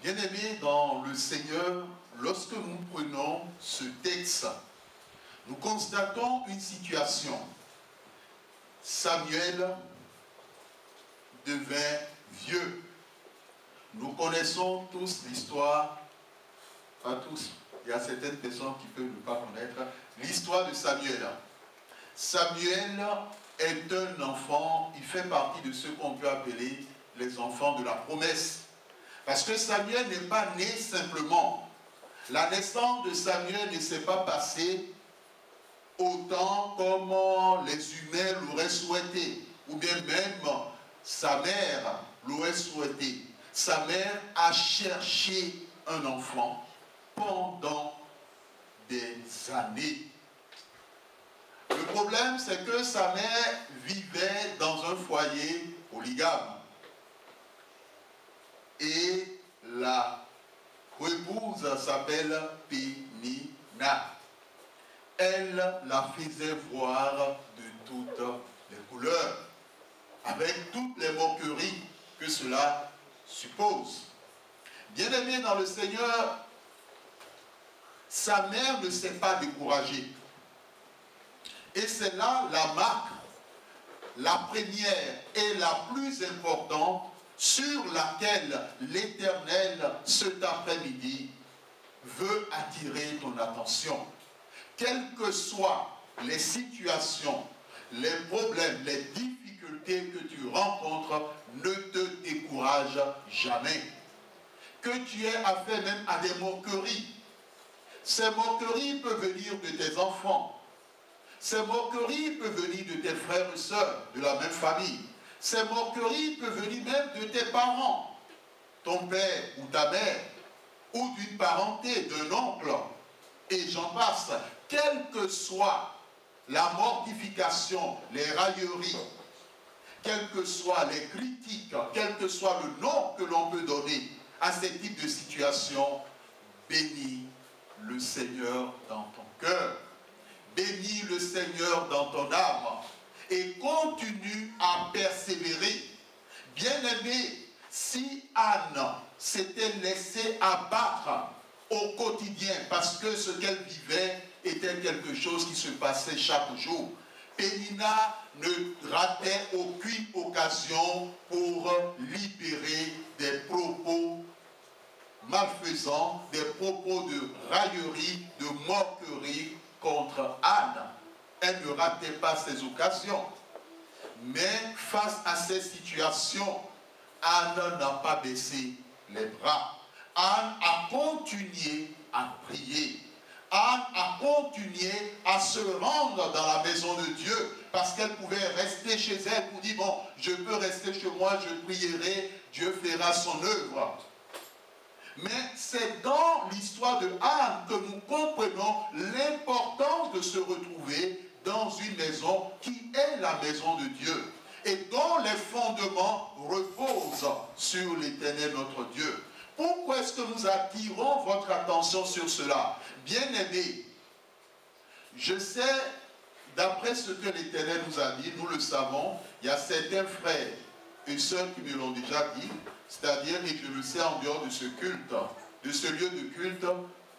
Bien-aimés dans le Seigneur, lorsque nous prenons ce texte, nous constatons une situation. Samuel devint vieux. Nous connaissons tous l'histoire, pas tous, il y a certaines personnes qui peuvent ne pas connaître, l'histoire de Samuel. Samuel est un enfant, il fait partie de ceux qu'on peut appeler les enfants de la promesse. Parce que Samuel n'est pas né simplement. La naissance de Samuel ne s'est pas passée autant comme les humains l'auraient souhaité, ou bien même sa mère l'aurait souhaité. Sa mère a cherché un enfant pendant des années. Le problème, c'est que sa mère vivait dans un foyer polygame. Et la épouse s'appelle Pénina. Elle la faisait voir de toutes les couleurs, avec toutes les moqueries que cela suppose. Bien-aimé dans le Seigneur, sa mère ne s'est pas découragée. Et c'est là la marque, la première et la plus importante sur laquelle l'Éternel, cet après-midi, veut attirer ton attention. Quelles que soient les situations, les problèmes, les difficultés que tu rencontres, ne te décourage jamais. Que tu aies affaire même à des moqueries. Ces moqueries peuvent venir de tes enfants. Ces moqueries peuvent venir de tes frères et sœurs de la même famille. Ces moqueries peuvent venir même de tes parents, ton père ou ta mère, ou d'une parenté, d'un oncle, et j'en passe. Quelle que soit la mortification, les railleries, quelles que soient les critiques, quel que soit le nom que l'on peut donner à ces types de situations, bénis le Seigneur dans ton cœur. Bénis le Seigneur dans ton âme et continue à persévérer. Bien-aimé, si Anne s'était laissée abattre au quotidien parce que ce qu'elle vivait était quelque chose qui se passait chaque jour, Pénina ne ratait aucune occasion pour libérer des propos malfaisants, des propos de raillerie, de moquerie contre Anne. Elle ne ratait pas ces occasions. Mais face à ces situations, Anne n'a pas baissé les bras. Anne a continué à prier. Anne a continué à se rendre dans la maison de Dieu parce qu'elle pouvait rester chez elle pour dire, bon, je peux rester chez moi, je prierai, Dieu fera son œuvre. Mais c'est dans l'histoire de Anne que nous comprenons l'importance de se retrouver dans une maison qui est la maison de Dieu et dont les fondements reposent sur l'Éternel notre Dieu. Pourquoi est-ce que nous attirons votre attention sur cela? Bien-aimés, je sais, d'après ce que l'Éternel nous a dit, nous le savons, il y a certains frères et sœurs qui me l'ont déjà dit, c'est-à-dire, et je le sais en dehors de ce culte, de ce lieu de culte,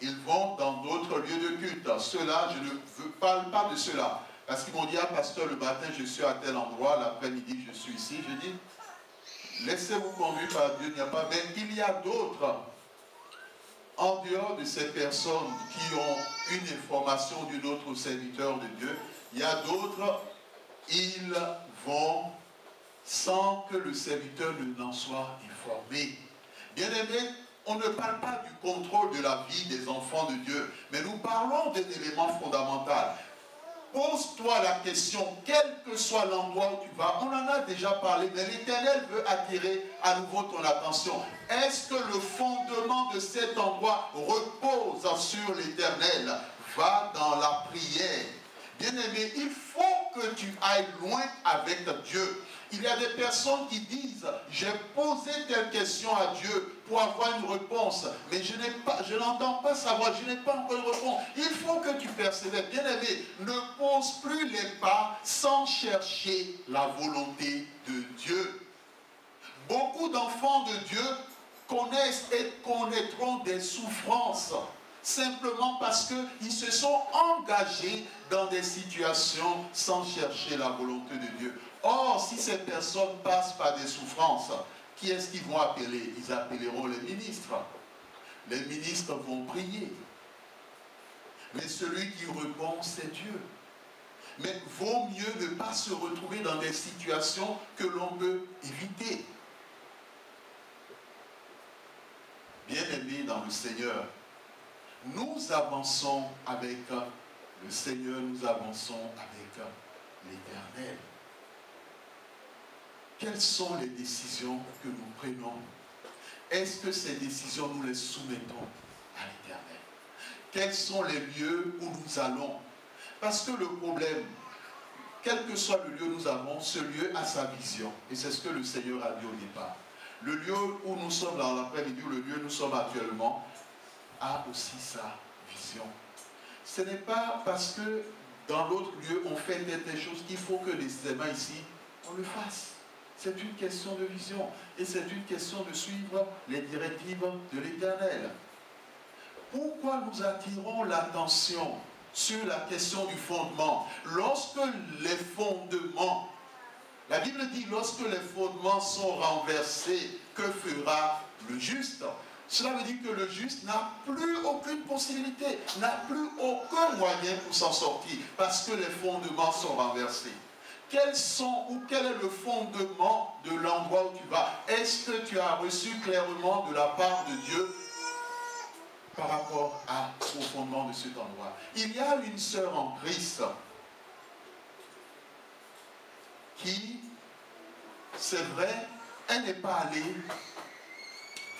ils vont dans d'autres lieux de culte. Ceux-là, je ne parle pas de cela. Parce qu'ils m'ont dit, ah pasteur, le matin je suis à tel endroit, l'après-midi je suis ici. Je dis, laissez-vous conduire par Dieu, il n'y a pas. Mais il y a d'autres, en dehors de ces personnes qui ont une information d'une autre serviteur de Dieu, il y a d'autres, ils vont sans que le serviteur n'en soit informé. Bien-aimé, on ne parle pas du contrôle de la vie des enfants de Dieu, mais nous parlons d'un élément fondamental. Pose-toi la question, quel que soit l'endroit où tu vas, on en a déjà parlé, mais l'Éternel veut attirer à nouveau ton attention. Est-ce que le fondement de cet endroit repose sur l'Éternel? Va dans la prière. Bien-aimé, il faut que tu ailles loin avec Dieu. Il y a des personnes qui disent, j'ai posé telle question à Dieu pour avoir une réponse, mais je n'entends pas savoir, je n'ai pas encore une réponse. Il faut que tu persévères. Bien-aimé, ne pose plus les pas sans chercher la volonté de Dieu. Beaucoup d'enfants de Dieu connaissent et connaîtront des souffrances, simplement parce qu'ils se sont engagés dans des situations sans chercher la volonté de Dieu. Or, si ces personnes passent par des souffrances, qui est-ce qu'ils vont appeler? Ils appelleront les ministres. Les ministres vont prier. Mais celui qui répond, c'est Dieu. Mais vaut mieux ne pas se retrouver dans des situations que l'on peut éviter. Bien-aimés dans le Seigneur, nous avançons avec le Seigneur, nous avançons avec l'Éternel. Quelles sont les décisions que nous prenons? Est-ce que ces décisions, nous les soumettons à l'Éternel? Quels sont les lieux où nous allons? Parce que le problème, quel que soit le lieu où nous avons, ce lieu a sa vision. Et c'est ce que le Seigneur a dit au départ. Le lieu où nous sommes dans l'après-midi, le lieu où nous sommes actuellement, a aussi sa vision. Ce n'est pas parce que dans l'autre lieu, on fait des choses qu'il faut que nécessairement ici, on le fasse. C'est une question de vision. Et c'est une question de suivre les directives de l'Éternel. Pourquoi nous attirons l'attention sur la question du fondement? Lorsque les fondements, la Bible dit, lorsque les fondements sont renversés, que fera le juste? Cela veut dire que le juste n'a plus aucune possibilité, n'a plus aucun moyen pour s'en sortir, parce que les fondements sont renversés. Quels sont ou quel est le fondement de l'endroit où tu vas? Est-ce que tu as reçu clairement de la part de Dieu par rapport au fondement de cet endroit? Il y a une sœur en Christ qui, c'est vrai, elle n'est pas allée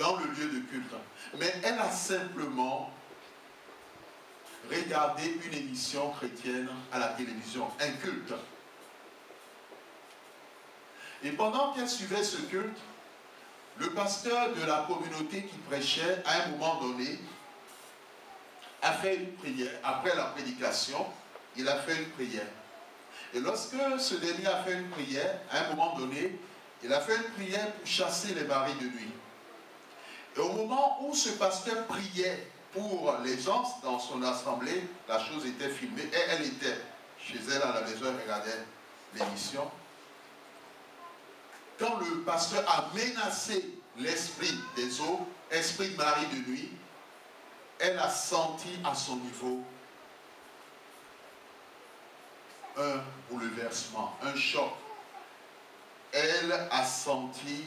dans le lieu de culte, mais elle a simplement regardé une émission chrétienne à la télévision, un culte. Et pendant qu'elle suivait ce culte, le pasteur de la communauté qui prêchait, à un moment donné, a fait une prière. Après la prédication, il a fait une prière. Et lorsque ce dernier a fait une prière, à un moment donné, il a fait une prière pour chasser les maris de nuit. Et au moment où ce pasteur priait pour les gens dans son assemblée, la chose était filmée et elle était chez elle à la maison, elle regardait l'émission. Quand le pasteur a menacé l'esprit des eaux, esprit de mari de nuit, elle a senti à son niveau un bouleversement, un choc. Elle a senti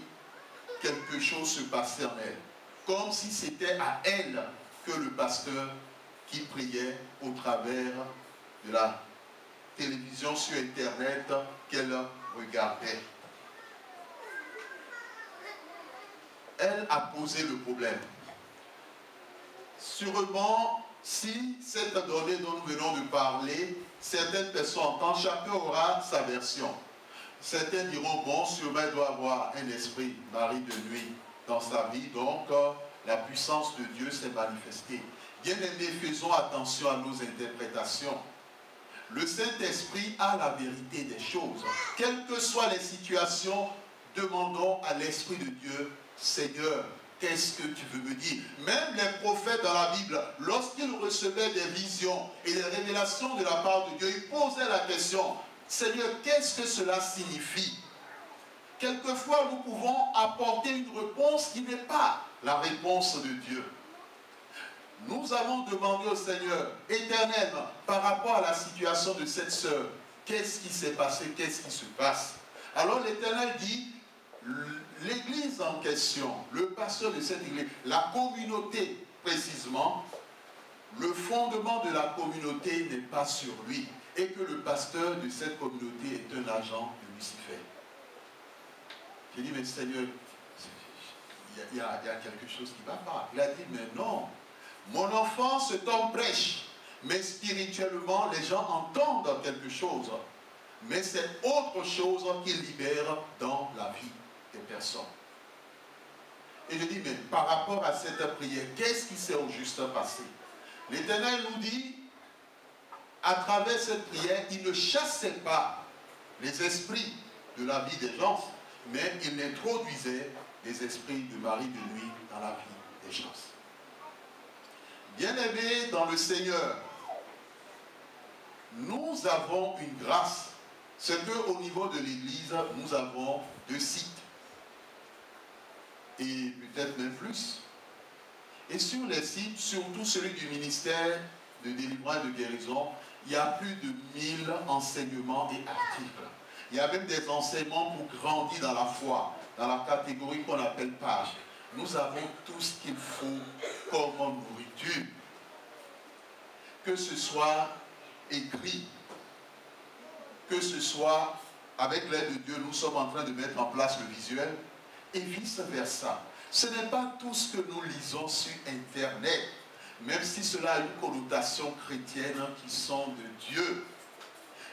quelque chose se passer en elle, comme si c'était à elle que le pasteur qui priait au travers de la télévision sur Internet qu'elle regardait. Elle a posé le problème. Sûrement, si cette donnée dont nous venons de parler, certaines personnes entendent, chacun aura sa version. Certains diront, bon, sûrement il doit avoir un esprit, mari de nuit, dans sa vie, donc la puissance de Dieu s'est manifestée. Bien-aimés, faisons attention à nos interprétations. Le Saint-Esprit a la vérité des choses. Quelles que soient les situations, demandons à l'Esprit de Dieu, Seigneur, qu'est-ce que tu veux me dire? Même les prophètes dans la Bible, lorsqu'ils recevaient des visions et des révélations de la part de Dieu, ils posaient la question, Seigneur, qu'est-ce que cela signifie? Quelquefois, nous pouvons apporter une réponse qui n'est pas la réponse de Dieu. Nous avons demandé au Seigneur, Éternel, par rapport à la situation de cette sœur, qu'est-ce qui s'est passé, qu'est-ce qui se passe? Alors l'Éternel dit, l'église en question, le pasteur de cette église, la communauté précisément, le fondement de la communauté n'est pas sur lui et que le pasteur de cette communauté est un agent de Lucifer. J'ai dit, mais Seigneur, il y a quelque chose qui ne va pas. Il a dit, mais non, mon enfant, cet homme prêche, mais spirituellement, les gens entendent quelque chose. Mais c'est autre chose qu'il libère dans la vie des personnes. Et je dis, mais par rapport à cette prière, qu'est-ce qui s'est au juste passé? L'Éternel nous dit, à travers cette prière, il ne chassait pas les esprits de la vie des gens, mais il introduisait des esprits de mari de nuit dans la vie des gens. Bien-aimés dans le Seigneur, nous avons une grâce. C'est qu'au niveau de l'Église, nous avons 2 sites. Et peut-être même plus. Et sur les sites, surtout celui du ministère de délivrance et de guérison, il y a plus de 1000 enseignements et articles. Il y a même des enseignements pour grandir dans la foi, dans la catégorie qu'on appelle page. Nous avons tout ce qu'il faut comme nourriture. Que ce soit écrit, que ce soit avec l'aide de Dieu, nous sommes en train de mettre en place le visuel, et vice-versa. Ce n'est pas tout ce que nous lisons sur Internet, même si cela a une connotation chrétienne qui sont de Dieu.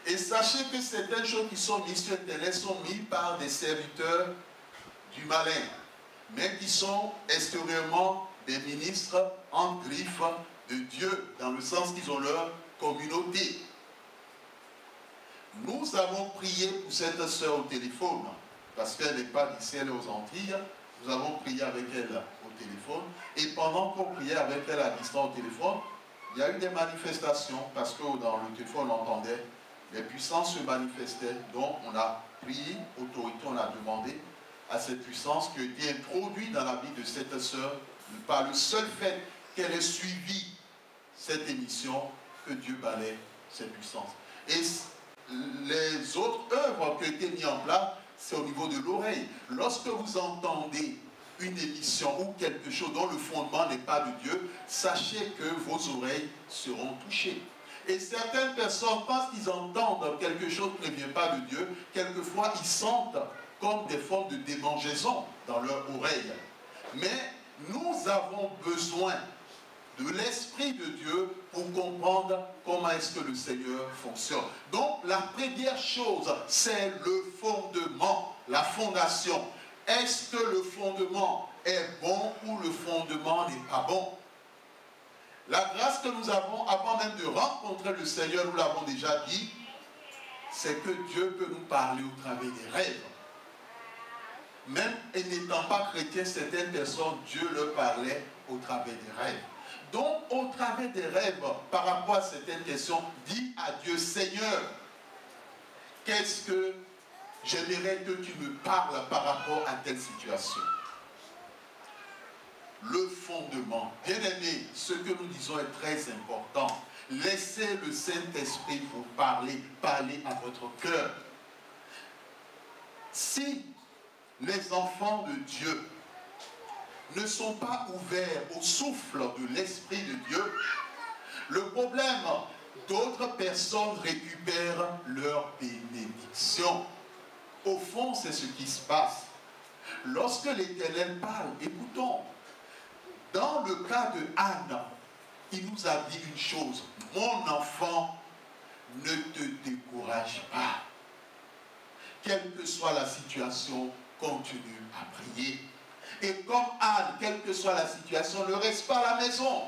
Et sachez que certaines choses qui sont mises sur Internet sont mises par des serviteurs du malin, mais qui sont extérieurement des ministres en griffe de Dieu, dans le sens qu'ils ont leur communauté. Nous avons prié pour cette sœur au téléphone, parce qu'elle n'est pas d'ici, elle est aux Antilles. Nous avons prié avec elle au téléphone. Et pendant qu'on priait avec elle à distance au téléphone, il y a eu des manifestations, parce que dans le téléphone, on entendait, les puissances se manifestaient. Donc, on a prié, autorité, on a demandé à cette puissance qui a été introduite dans la vie de cette sœur, par le seul fait qu'elle ait suivi cette émission, que Dieu balaie cette puissance. Et les autres œuvres qui ont été mises en place, c'est au niveau de l'oreille. Lorsque vous entendez une émission ou quelque chose dont le fondement n'est pas de Dieu, sachez que vos oreilles seront touchées. Et certaines personnes, parce qu'ils entendent quelque chose qui ne vient pas de Dieu, quelquefois ils sentent comme des formes de démangeaison dans leur oreille. Mais nous avons besoin de l'Esprit de Dieu pour comprendre comment est-ce que le Seigneur fonctionne. Donc la première chose, c'est le fondement, la fondation. Est-ce que le fondement est bon ou le fondement n'est pas bon? La grâce que nous avons avant même de rencontrer le Seigneur, nous l'avons déjà dit, c'est que Dieu peut nous parler au travers des rêves. Même n'étant pas chrétien, certaines personnes, Dieu leur parlait au travers des rêves. Donc, au travers des rêves, par rapport à certaines questions, dis à Dieu, Seigneur, qu'est-ce que j'aimerais que tu me parles par rapport à telle situation? Le fondement. Bien aimé, ce que nous disons est très important. Laissez le Saint-Esprit vous parler, parler à votre cœur. Si les enfants de Dieu ne sont pas ouverts au souffle de l'Esprit de Dieu, le problème, d'autres personnes récupèrent leur bénédiction. Au fond, c'est ce qui se passe. Lorsque l'Éternel parle, écoutons, dans le cas de Anne, il nous a dit une chose, mon enfant, ne te décourage pas. Quelle que soit la situation, continue à prier. Et comme Anne, quelle que soit la situation, ne reste pas à la maison,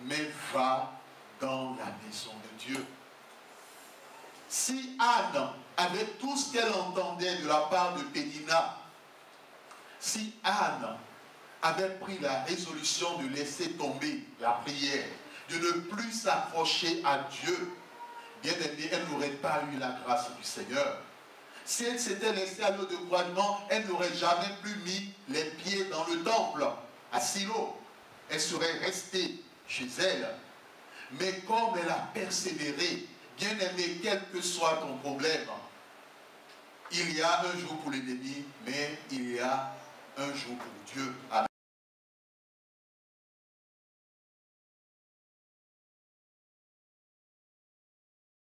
mais va dans la maison de Dieu. Si Anne, avec tout ce qu'elle entendait de la part de Pénina, si Anne avait pris la résolution de laisser tomber la prière, de ne plus s'approcher à Dieu, bien aimé, elle n'aurait pas eu la grâce du Seigneur. Si elle s'était laissée à l'eau de croisement, elle n'aurait jamais plus mis les pieds dans le temple, à Silo. Elle serait restée chez elle. Mais comme elle a persévéré, bien aimé, quel que soit ton problème, il y a un jour pour l'ennemi, mais il y a un jour pour Dieu. Amen.